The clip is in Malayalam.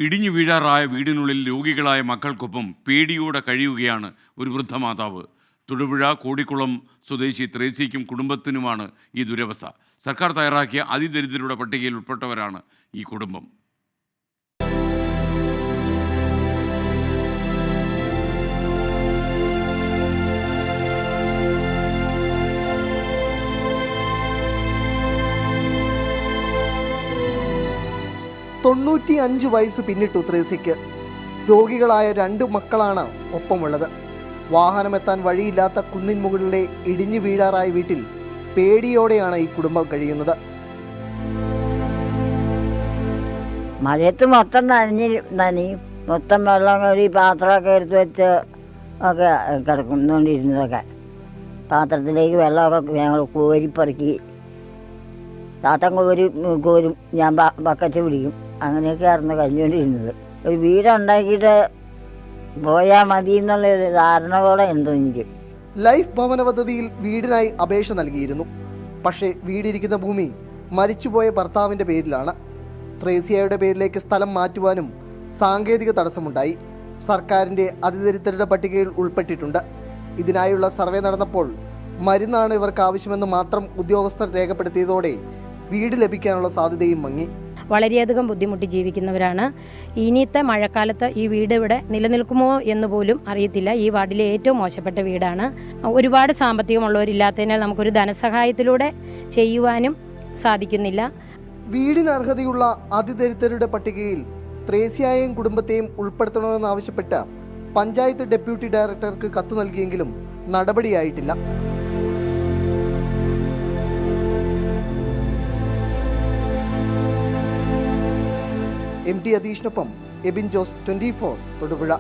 ഇടിഞ്ഞു വീഴാറായ വീടിനുള്ളിൽ രോഗികളായ മക്കൾക്കൊപ്പം പേടിയോടെ കഴിയുകയാണ് ഒരു വൃദ്ധമാതാവ്. തൊടുപുഴ കോടിക്കുളം സ്വദേശി ത്രേസ്യയ്ക്കും കുടുംബത്തിനുമാണ് ഈ ദുരവസ്ഥ. സർക്കാർ തയ്യാറാക്കിയ അതിദരിദ്രരുടെ പട്ടികയിൽ ഉൾപ്പെട്ടവരാണ് ഈ കുടുംബം. 95 വയസ്സ് പിന്നിട്ടു ത്രേസ്യയ്ക്ക്. രോഗികളായ 2 മക്കളാണ് ഒപ്പമുള്ളത്. വാഹനമെത്താൻ വഴിയില്ലാത്ത കുന്നിൻ മുകളിലെ ഇടിഞ്ഞു വീഴാറായ വീട്ടിൽ പേടിയോടെയാണ് ഈ കുടുംബം കഴിയുന്നത്. മഴയത്ത് മൊത്തം നനയും, മൊത്തം വെള്ളം കയറി പാത്രമൊക്കെ എടുത്ത് വെച്ച് ഒക്കെ കിടക്കുന്നുകൊണ്ടിരുന്നതൊക്കെ. പാത്രത്തിലേക്ക് വെള്ളമൊക്കെ ഞങ്ങൾ കോരിപ്പറക്കി, താത്തൻ കോരും, ഞാൻ ബക്കറ്റ് പിടിക്കും. അങ്ങനെയൊക്കെയായിരുന്നു കഴിഞ്ഞുകൊണ്ടിരുന്നത്. ഒരു വീടുണ്ടാക്കിയിട്ട് പോയാൽ മതി എന്നുള്ളൊരു ധാരണയോടെ എന്തോ എനിക്ക്. ലൈഫ് ഭവന പദ്ധതിയിൽ വീടിനായി അപേക്ഷ നൽകിയിരുന്നു. പക്ഷേ വീടിരിക്കുന്ന ഭൂമി മരിച്ചുപോയ ഭർത്താവിൻ്റെ പേരിലാണ്. ത്രേസ്യയുടെ പേരിലേക്ക് സ്ഥലം മാറ്റുവാനും സാങ്കേതിക തടസ്സമുണ്ടായി. സർക്കാരിൻ്റെ അതിദരിദ്രരുടെ പട്ടികയിൽ ഉൾപ്പെട്ടിട്ടുണ്ട്. ഇതിനായുള്ള സർവേ നടന്നപ്പോൾ മരുന്നാണ് ഇവർക്ക് ആവശ്യമെന്ന് മാത്രം ഉദ്യോഗസ്ഥർ രേഖപ്പെടുത്തിയതോടെ വീട് ലഭിക്കാനുള്ള സാധ്യതയും മങ്ങി. വളരെയധികം ബുദ്ധിമുട്ടി ജീവിക്കുന്നവരാണ്. ഇനിയത്തെ മഴക്കാലത്ത് ഈ വീട് ഇവിടെ നിലനിൽക്കുമോ എന്ന് പോലും അറിയത്തില്ല. ഈ വാർഡിലെ ഏറ്റവും മോശപ്പെട്ട വീടാണ്. ഒരുപാട് സാമ്പത്തികമുള്ളവരില്ലാത്തതിനാൽ നമുക്കൊരു ധനസഹായത്തിലൂടെ ചെയ്യുവാനും സാധിക്കുന്നില്ല. വീടിന് അർഹതയുള്ള അതിദരിദ്രരുടെ പട്ടികയിൽ ത്രേസ്യയെയും കുടുംബത്തെയും ഉൾപ്പെടുത്തണമെന്നാവശ്യപ്പെട്ട് പഞ്ചായത്ത് ഡെപ്യൂട്ടി ഡയറക്ടർക്ക് കത്ത് നൽകിയെങ്കിലും നടപടിയായിട്ടില്ല. MT അധീഷിനൊപ്പം എബിൻ ജോസ്, 24 തൊടുപുഴ.